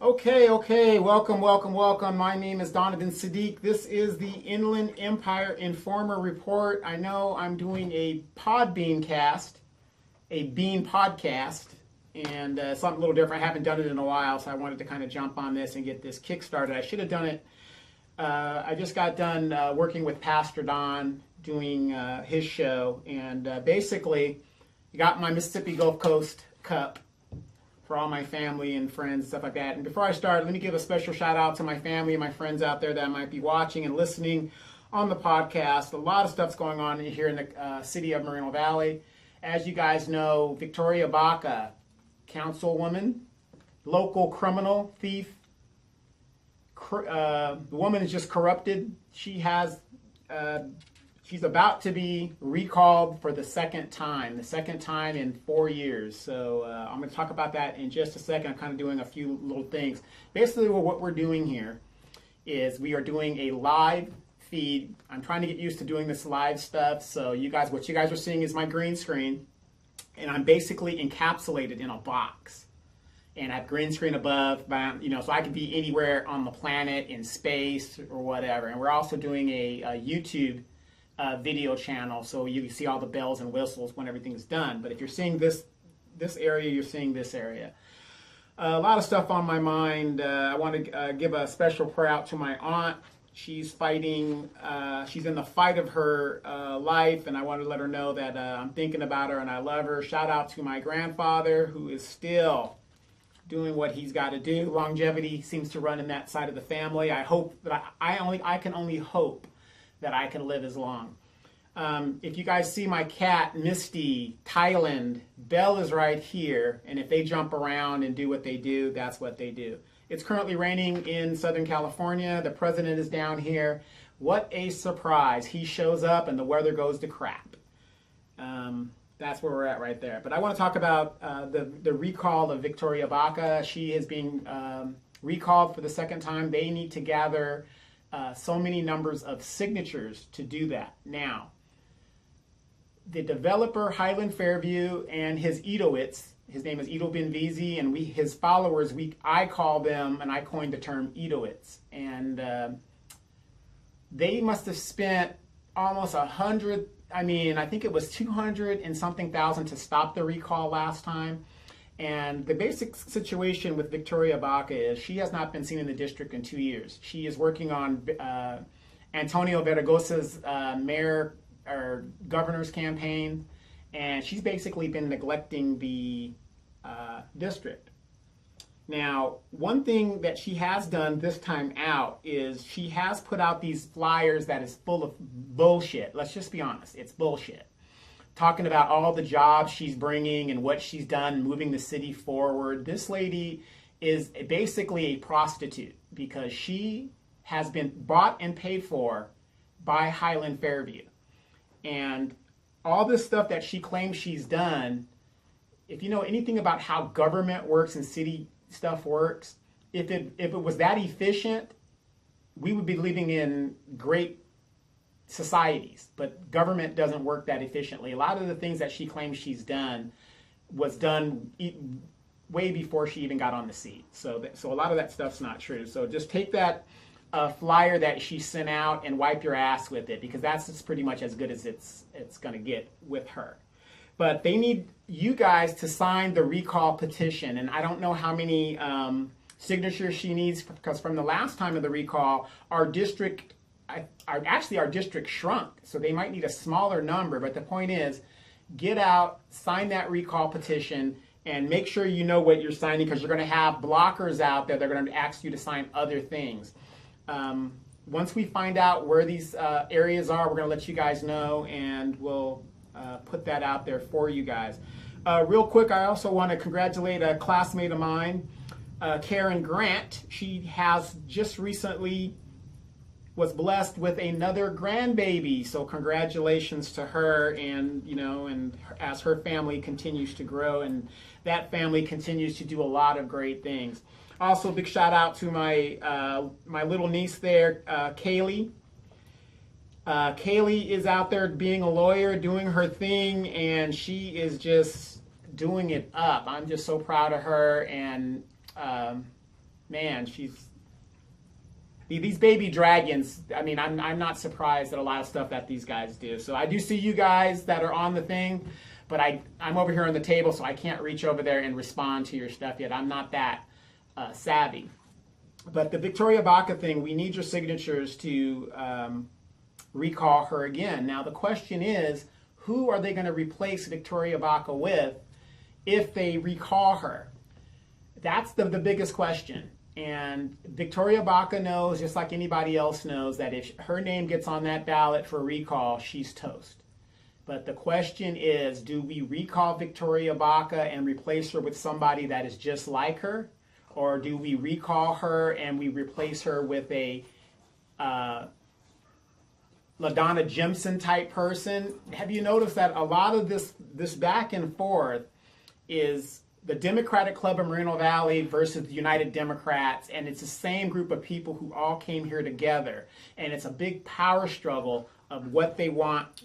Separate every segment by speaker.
Speaker 1: Okay. Welcome. My name is Donovan Sadiq. This is the Inland Empire Informer Report. I know I'm doing a Podbean cast, a Bean podcast, and something a little different. I haven't done it in a while, so I wanted to kind of jump on this and get this kick started. I should have done it. I just got done working with Pastor Don, doing his show, and basically got my Mississippi Gulf Coast Cup for all my family and friends, stuff like that. And before I start, let me give a special shout out to my family and my friends out there that might be watching and listening on the podcast. A lot of stuff's going on here in the city of Moreno Valley. As you guys know, Victoria Baca, councilwoman, local criminal, thief. The woman is just corrupted. She's about to be recalled for the second time in 4 years. So I'm going to talk about that in just a second. I'm kind of doing a few little things. Basically, what we're doing here is we are doing a live feed. I'm trying to get used to doing this live stuff. So what you guys are seeing is my green screen, and I'm basically encapsulated in a box. And I have green screen above, so I could be anywhere on the planet, in space, or whatever. And we're also doing a YouTube video channel, so you can see all the bells and whistles when everything's done. But if you're seeing this area, you're seeing this area. A lot of stuff on my mind. I want to give a special prayer out to my aunt. She's fighting. She's in the fight of her life, and I want to let her know that I'm thinking about her and I love her. Shout out to my grandfather, who is still doing what he's got to do. Longevity seems to run in that side of the family. I hope that I can only hope that I can live as long. If you guys see my cat, Misty, Thailand, Belle is right here, and if they jump around and do what they do, that's what they do. It's currently raining in Southern California. The president is down here. What a surprise. He shows up and the weather goes to crap. That's where we're at right there. But I want to talk about the recall of Victoria Baca. She is being recalled for the second time. They need to gather so many numbers of signatures to do that. Now, the developer, Highland Fairview, and his Edoites, his name is Edo Benvizi, and his followers, I call them, and I coined the term Edoites. And they must have spent almost I think it was 200 and something thousand to stop the recall last time. And the basic situation with Victoria Baca is she has not been seen in the district in 2 years. She is working on Antonio Vergosa's mayor or governor's campaign, and she's basically been neglecting the district. Now, one thing that she has done this time out is she has put out these flyers that is full of bullshit. Let's just be honest, it's bullshit. Talking about all the jobs she's bringing and what she's done, moving the city forward. This lady is basically a prostitute because she has been bought and paid for by Highland Fairview. And all this stuff that she claims she's done, if you know anything about how government works and city stuff works, if it was that efficient, we would be living in great societies, but government doesn't work that efficiently. A lot of the things that she claims she's done was done way before she even got on the seat. So a lot of that stuff's not true. So just take that flyer that she sent out and wipe your ass with it, because that's pretty much as good as it's going to get with her. But they need you guys to sign the recall petition, and I don't know how many signatures she needs, because from the last time of the recall, our district shrunk, so they might need a smaller number. But the point is, get out, sign that recall petition, and make sure you know what you're signing, because you're going to have blockers out there. They're going to ask you to sign other things. Once we find out where these areas are, we're going to let you guys know, and we'll put that out there for you guys. Real quick, I also want to congratulate a classmate of mine, Karen Grant. She has just recently was blessed with another grandbaby, so congratulations to her. And and as her family continues to grow, and that family continues to do a lot of great things. Also, big shout out to my my little niece there, Kaylee. Kaylee is out there being a lawyer, doing her thing, and she is just doing it up. I'm just so proud of her, and man, these baby dragons. I mean, I'm not surprised at a lot of stuff that these guys do. So I do see you guys that are on the thing, but I'm over here on the table, so I can't reach over there and respond to your stuff yet. I'm not that savvy. But the Victoria Baca thing, we need your signatures to recall her again. Now the question is, who are they going to replace Victoria Baca with if they recall her? That's the biggest question. And Victoria Baca knows, just like anybody else knows, that if her name gets on that ballot for recall, she's toast. But the question is, do we recall Victoria Baca and replace her with somebody that is just like her? Or do we recall her and we replace her with a LaDonna Jimson type person? Have you noticed that a lot of this back and forth is the Democratic Club of Moreno Valley versus the United Democrats, and it's the same group of people who all came here together, and it's a big power struggle of what they want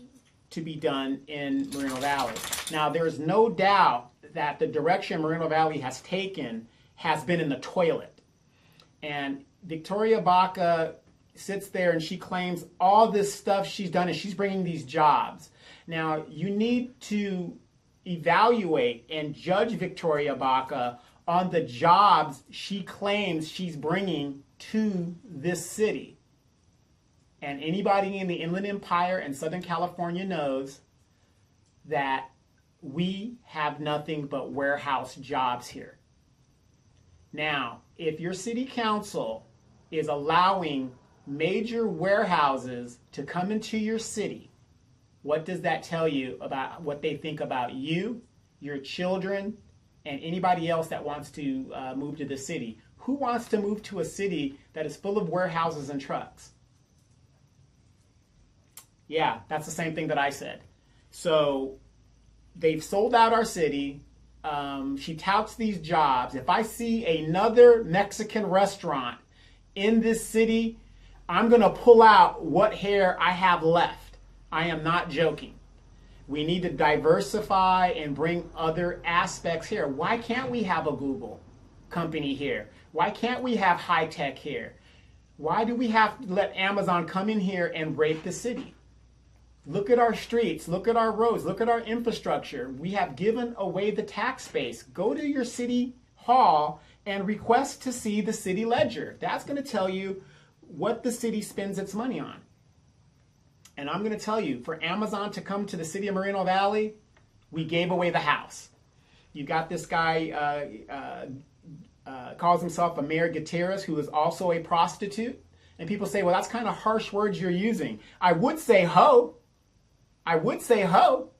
Speaker 1: to be done in Moreno Valley. Now, there's no doubt that the direction Moreno Valley has taken has been in the toilet, and Victoria Baca sits there and she claims all this stuff she's done, and she's bringing these jobs. Now, you need to evaluate and judge Victoria Baca on the jobs she claims she's bringing to this city. And anybody in the Inland Empire and Southern California knows that we have nothing but warehouse jobs here. Now, if your city council is allowing major warehouses to come into your city, what does that tell you about what they think about you, your children, and anybody else that wants to move to the city? Who wants to move to a city that is full of warehouses and trucks? Yeah, that's the same thing that I said. So they've sold out our city. She touts these jobs. If I see another Mexican restaurant in this city, I'm going to pull out what hair I have left. I am not joking. We need to diversify and bring other aspects here. Why can't we have a Google company here? Why can't we have high tech here? Why do we have to let Amazon come in here and rape the city? Look at our streets, look at our roads, look at our infrastructure. We have given away the tax base. Go to your city hall and request to see the city ledger. That's going to tell you what the city spends its money on. And I'm going to tell you, for Amazon to come to the city of Moreno Valley, we gave away the house. You got this guy, calls himself a Mayor Gutierrez, who is also a prostitute. And people say, well, that's kind of harsh words you're using. I would say hoe. I would say hoe.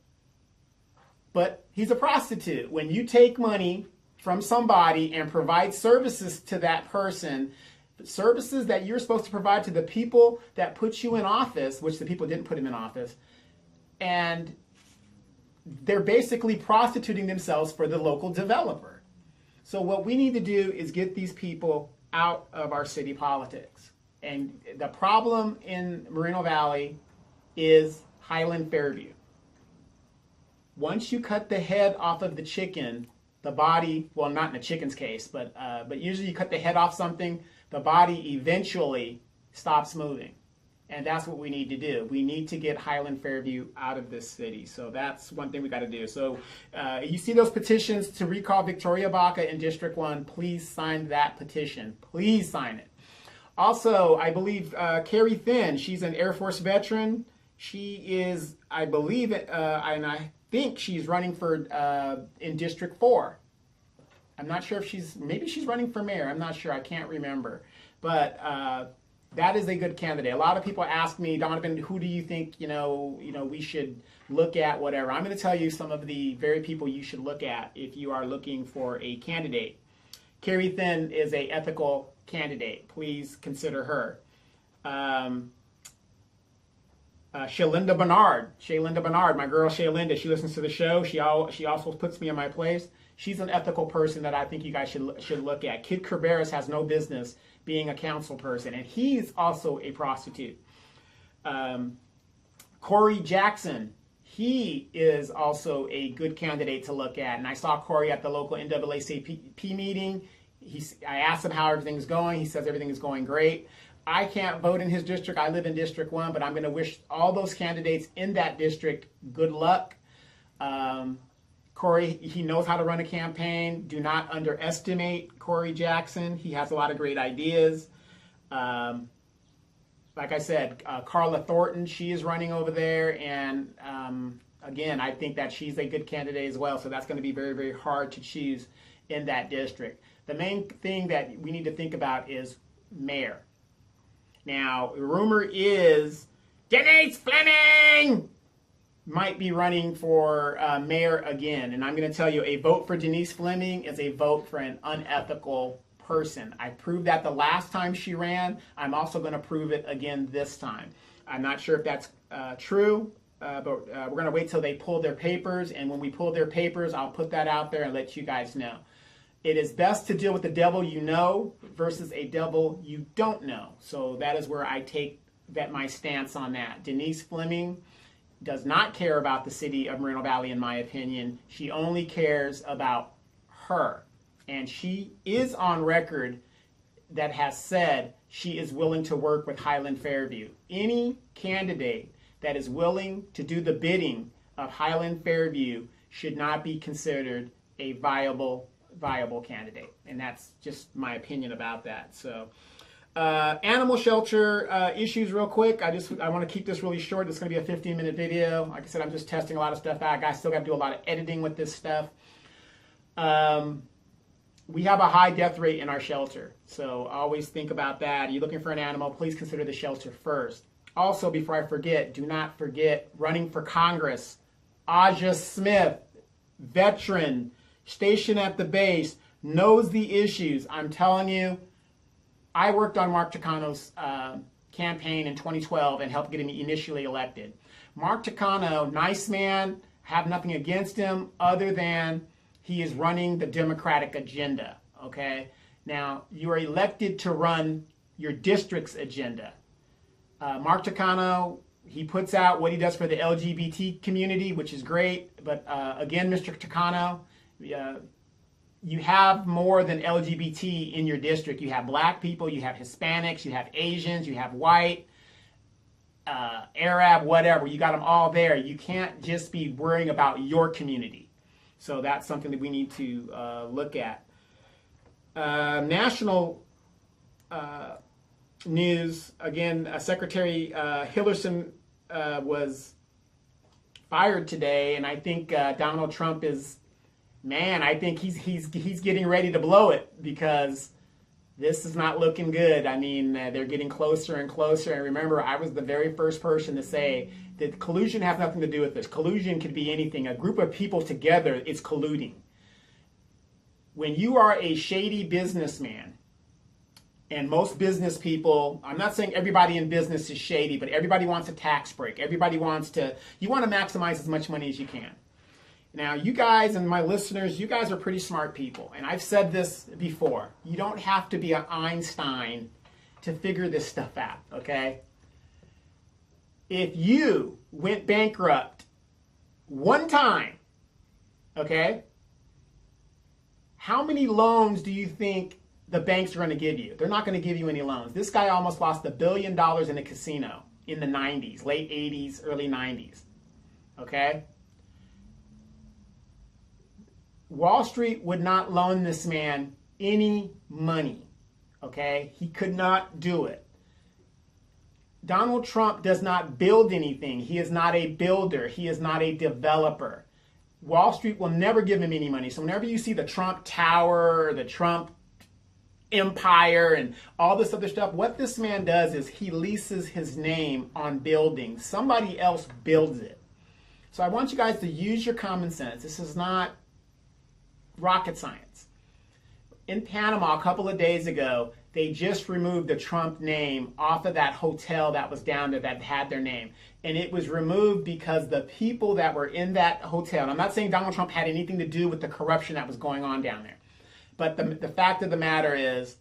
Speaker 1: But he's a prostitute. When you take money from somebody and provide services to that person, services that you're supposed to provide to the people that put you in office, which the people didn't put him in office, and they're basically prostituting themselves for the local developer. So what we need to do is get these people out of our city politics. And the problem in Moreno Valley is Highland Fairview. Once you cut the head off of the chicken, the body, well, not in the chicken's case, but usually you cut the head off something, the body eventually stops moving. And that's what we need to do. We need to get Highland Fairview out of this city. So that's one thing we got to do. So you see those petitions to recall Victoria Baca in District 1, please sign that petition. Please sign it. Also, I believe Carrie Thin, she's an Air Force veteran. She is, I believe, and I think she's running for in District 4. I'm not sure if maybe she's running for mayor. I'm not sure. I can't remember. But that is a good candidate. A lot of people ask me, Donovan, who do you think, we should look at, whatever. I'm going to tell you some of the very people you should look at if you are looking for a candidate. Carrie Thin is an ethical candidate. Please consider her. Shaylinda Bernard, my girl Shaylinda, she listens to the show. She also puts me in my place. She's an ethical person that I think you guys should look at. Kid Kerberos has no business being a council person, and he's also a prostitute. Corey Jackson, he is also a good candidate to look at. And I saw Corey at the local NAACP meeting. I asked him how everything's going. He says everything is going great. I can't vote in his district. I live in District 1, but I'm going to wish all those candidates in that district good luck. Corey, he knows how to run a campaign. Do not underestimate Corey Jackson. He has a lot of great ideas. Like I said, Carla Thornton, she is running over there. And again, I think that she's a good candidate as well. So that's going to be very, very hard to choose in that district. The main thing that we need to think about is mayor. Now, the rumor is Denise Fleming might be running for mayor again. And I'm going to tell you, a vote for Denise Fleming is a vote for an unethical person. I proved that the last time she ran. I'm also going to prove it again this time. I'm not sure if that's true, but we're going to wait till they pull their papers. And when we pull their papers, I'll put that out there and let you guys know. It is best to deal with the devil you know versus a devil you don't know. So that is where I take my stance on that. Denise Fleming does not care about the city of Moreno Valley, in my opinion. She only cares about her. And she is on record that has said she is willing to work with Highland Fairview. Any candidate that is willing to do the bidding of Highland Fairview should not be considered a viable candidate. And that's just my opinion about that. So animal shelter issues real quick. I want to keep this really short. It's going to be a 15-minute video. Like I said, I'm just testing a lot of stuff out. Guys, still got to do a lot of editing with this stuff. We have a high death rate in our shelter. So always think about that. You're looking for an animal, please consider the shelter first. Also, before I forget, do not forget running for Congress. Aja Smith, veteran, stationed at the base, knows the issues. I'm telling you, I worked on Mark Takano's campaign in 2012 and helped get him initially elected. Mark Takano, nice man, have nothing against him other than he is running the Democratic agenda, okay? Now, you are elected to run your district's agenda. Mark Takano, he puts out what he does for the LGBT community, which is great. But again, Mr. Takano, you have more than LGBT in your district. You have black people, you have Hispanics, you have Asians, you have white, Arab, whatever. You got them all there. You can't just be worrying about your community. So that's something that we need to look at. National news, again, Secretary Hillerson was fired today, and I think Donald Trump is, man, I think he's getting ready to blow it because this is not looking good. I mean, they're getting closer and closer. And remember, I was the very first person to say that collusion has nothing to do with this. Collusion could be anything. A group of people together is colluding. When you are a shady businessman, and most business people, I'm not saying everybody in business is shady, but everybody wants a tax break. Everybody wants to, you want to maximize as much money as you can. Now, you guys and my listeners, you guys are pretty smart people. And I've said this before. You don't have to be an Einstein to figure this stuff out, okay? If you went bankrupt one time, okay, how many loans do you think the banks are going to give you? They're not going to give you any loans. This guy almost lost $1 billion in a casino in the 90s, late 80s, early 90s, okay? Wall Street would not loan this man any money, okay? He could not do it. Donald Trump does not build anything. He is not a builder. He is not a developer. Wall Street will never give him any money. So whenever you see the Trump Tower, or the Trump Empire, and all this other stuff, what this man does is he leases his name on buildings. Somebody else builds it. So I want you guys to use your common sense. This is not rocket science. In Panama, a couple of days ago, they just removed the Trump name off of that hotel that was down there that had their name. And it was removed because the people that were in that hotel, and I'm not saying Donald Trump had anything to do with the corruption that was going on down there, but the fact of the matter is,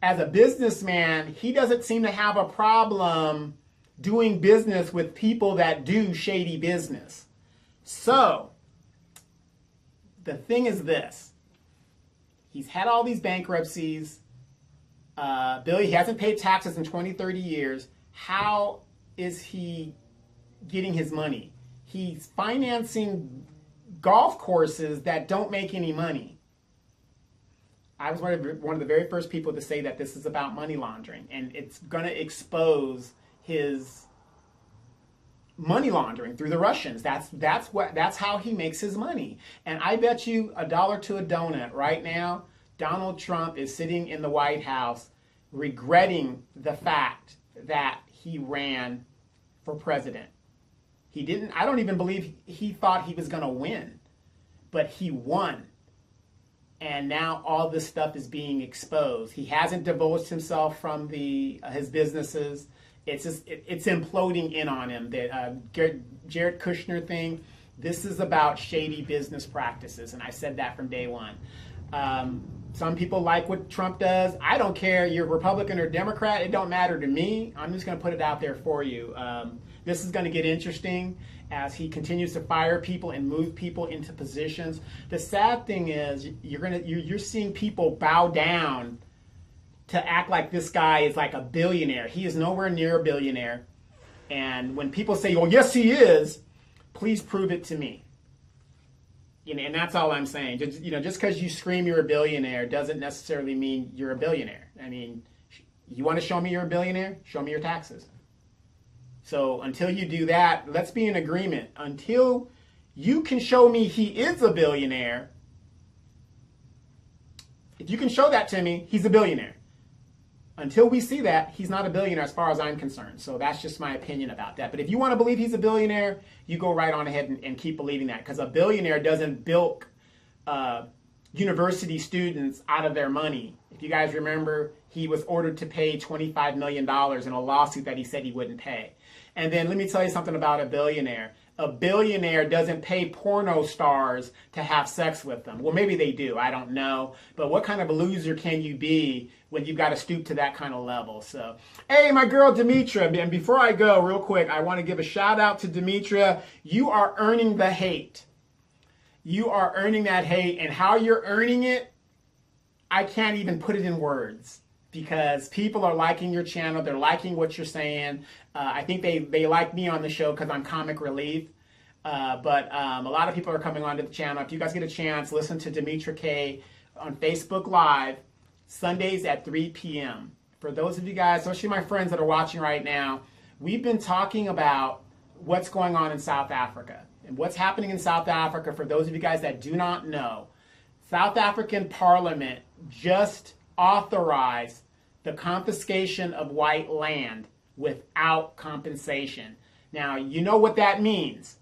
Speaker 1: as a businessman, he doesn't seem to have a problem doing business with people that do shady business. So, the thing is this. He's had all these bankruptcies. He hasn't paid taxes in 20, 30 years. How is he getting his money? He's financing golf courses that don't make any money. I was one of the very first people to say that this is about money laundering, and it's going to expose his money laundering through the Russians. That's how he makes his money. And I bet you $1 to a donut right now, Donald Trump is sitting in the White House regretting the fact that he ran for president. I don't even believe he thought he was going to win, but he won. And now all this stuff is being exposed. He hasn't divulged himself from his businesses. It's imploding in on him. The Jared Kushner thing, this is about shady business practices, and I said that from day one. Some people like what Trump does. I don't care. You're Republican or Democrat. It don't matter to me. I'm just going to put it out there for you. This is going to get interesting as he continues to fire people and move people into positions. The sad thing is you're seeing people bow down to act like this guy is like a billionaire. He is nowhere near a billionaire. And when people say, "Well, yes, he is," please prove it to me. And that's all I'm saying. Just because you scream you're a billionaire doesn't necessarily mean you're a billionaire. I mean, you want to show me you're a billionaire? Show me your taxes. So until you do that, let's be in agreement. Until you can show me he is a billionaire, if you can show that to me, he's a billionaire. Until we see that, he's not a billionaire as far as I'm concerned. So that's just my opinion about that. But if you want to believe he's a billionaire, you go right on ahead and keep believing that. Because a billionaire doesn't bilk university students out of their money. If you guys remember, he was ordered to pay $25 million in a lawsuit that he said he wouldn't pay. And then let me tell you something about a billionaire. A billionaire doesn't pay porno stars to have sex with them. Well, maybe they do. I don't know. But what kind of a loser can you be when you've got to stoop to that kind of level? So, hey, my girl, Demetra. And before I go, real quick, I want to give a shout out to Demetra. You are earning the hate. You are earning that hate. And how you're earning it, I can't even put it in words. Because people are liking your channel. They're liking what you're saying. I think they like me on the show because I'm comic relief. But a lot of people are coming onto the channel. If you guys get a chance, listen to Demetra K on Facebook Live, Sundays at 3 p.m. For those of you guys, especially my friends that are watching right now, we've been talking about what's going on in South Africa. And what's happening in South Africa, for those of you guys that do not know, South African Parliament just authorized the confiscation of white land without compensation. Now, you know what that means.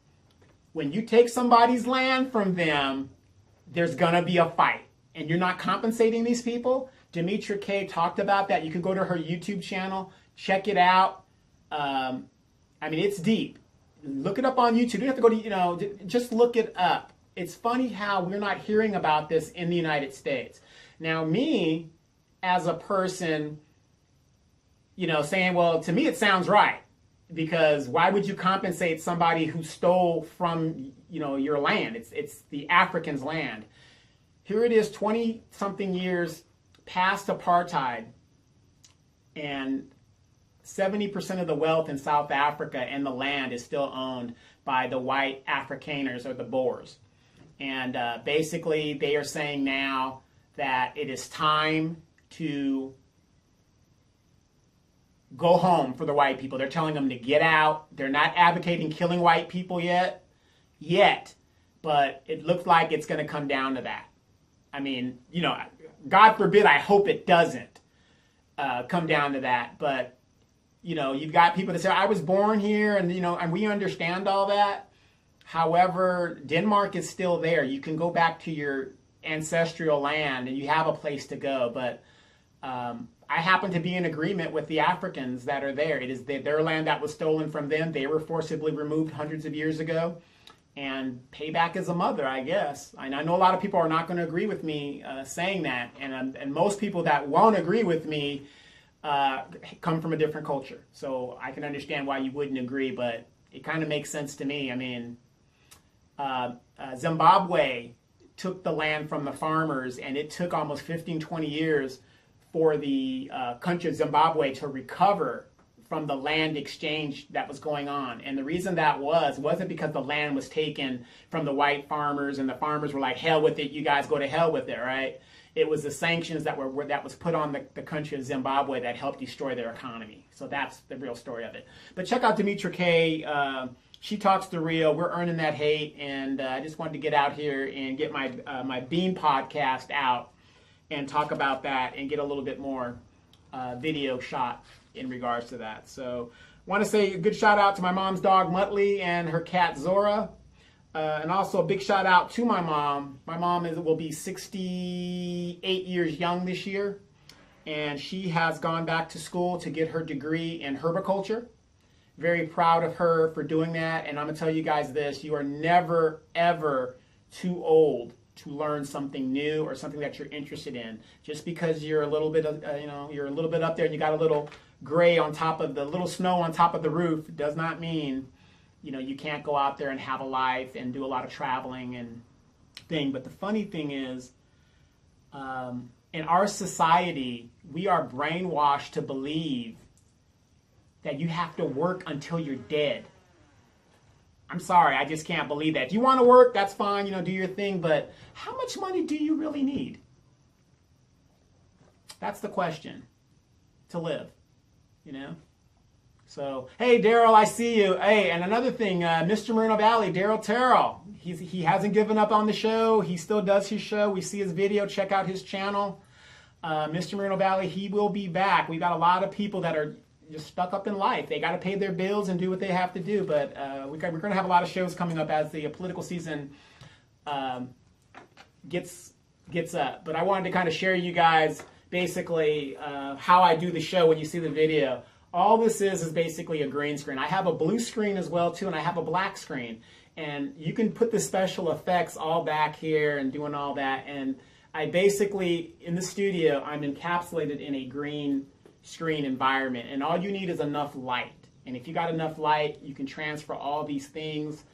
Speaker 1: When you take somebody's land from them, there's going to be a fight. And you're not compensating these people. Demetra K talked about that. You can go to her YouTube channel, check it out. I mean, it's deep. Look it up on YouTube. You don't have to go to, just look it up. It's funny how we're not hearing about this in the United States. Now, me, as a person, saying, well, to me it sounds right, because why would you compensate somebody who stole from, your land? It's the Africans' land. Here it is, 20-something years past apartheid, and 70% of the wealth in South Africa and the land is still owned by the white Afrikaners, or the Boers. And basically they are saying now that it is time to go home for the white people. They're telling them to get out. They're not advocating killing white people yet, but it looks like it's going to come down to that. I mean, God forbid, I hope it doesn't come down to that. But, you've got people that say, I was born here, and, and we understand all that. However, Denmark is still there. You can go back to your ancestral land and you have a place to go. But I happen to be in agreement with the Africans that are there. It is their land that was stolen from them. They were forcibly removed hundreds of years ago. And payback is a mother, I guess. And I know a lot of people are not going to agree with me saying that. And most people that won't agree with me come from a different culture. So I can understand why you wouldn't agree, but it kind of makes sense to me. I mean, Zimbabwe took the land from the farmers, and it took almost 15, 20 years for the country of Zimbabwe to recover from the land exchange that was going on. And the reason that wasn't because the land was taken from the white farmers and the farmers were like, hell with it, you guys go to hell with it, right? It was the sanctions that was put on the country of Zimbabwe that helped destroy their economy. So that's the real story of it. But check out Demetra K. She talks the real. We're earning that hate, and I just wanted to get out here and get my my Bean podcast out and talk about that and get a little bit more video shot in regards to that. So want to say a good shout out to my mom's dog Muttley and her cat Zora. And also a big shout out to my mom. My mom will be 68 years young this year. And she has gone back to school to get her degree in herbiculture. Very proud of her for doing that. And I'm going to tell you guys this. You are never, ever too old to learn something new or something that you're interested in. Just because you're a little bit, you're a little bit up there and you got a little gray on top of the little snow on top of the roof does not mean, you can't go out there and have a life and do a lot of traveling and thing. But the funny thing is, in our society, we are brainwashed to believe that you have to work until you're dead. I'm sorry, I just can't believe that. If you want to work, that's fine, do your thing, but how much money do you really need? That's the question to live, So, hey, Daryl, I see you. Hey, and another thing, Mr. Moreno Valley, Daryl Terrell, he hasn't given up on the show. He still does his show. We see his video. Check out his channel. Mr. Moreno Valley, he will be back. We've got a lot of people that are just stuck up in life. They got to pay their bills and do what they have to do. But we're going to have a lot of shows coming up as the political season gets up. But I wanted to kind of share you guys basically how I do the show when you see the video. All this is basically a green screen. I have a blue screen as well too, and I have a black screen. And you can put the special effects all back here and doing all that. And I basically, in the studio, I'm encapsulated in a green screen environment. And all you need is enough light. And if you got enough light, you can transfer all these things.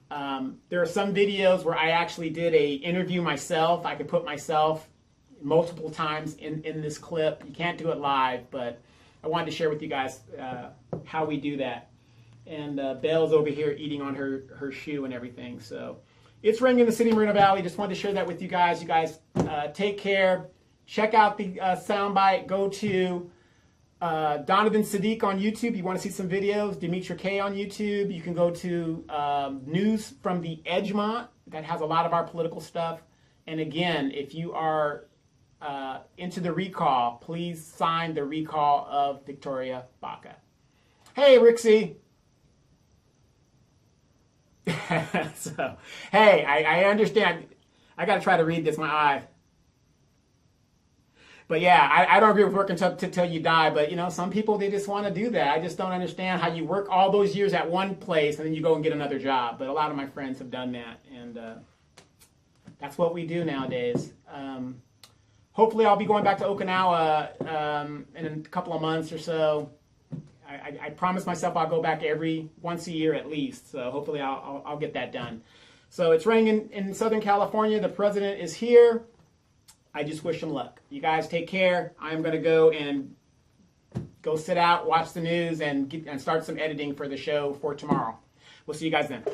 Speaker 1: There are some videos where I actually did a interview myself. I could put myself multiple times in this clip. You can't do it live, but I wanted to share with you guys how we do that. And Belle's over here eating on her shoe and everything. So it's raining in the city of Moreno Valley. Just wanted to share that with you guys. You guys take care. Check out the soundbite. Go to Donovan Sadiq on YouTube. You want to see some videos. Demetra K on YouTube. You can go to News from the Edgemont. That has a lot of our political stuff. And again, if you are into the recall, please sign the recall of Victoria Baca. Hey, Rixie. So, hey, I understand. I got to try to read this, my eye. But yeah, I don't agree with working till you die. But, some people, they just want to do that. I just don't understand how you work all those years at one place and then you go and get another job. But a lot of my friends have done that. And that's what we do nowadays. Hopefully I'll be going back to Okinawa in a couple of months or so. I promised myself I'll go back once a year at least. So hopefully I'll get that done. So it's raining in Southern California. The president is here. I just wish him luck. You guys take care. I'm going to go sit out, watch the news, and start some editing for the show for tomorrow. We'll see you guys then.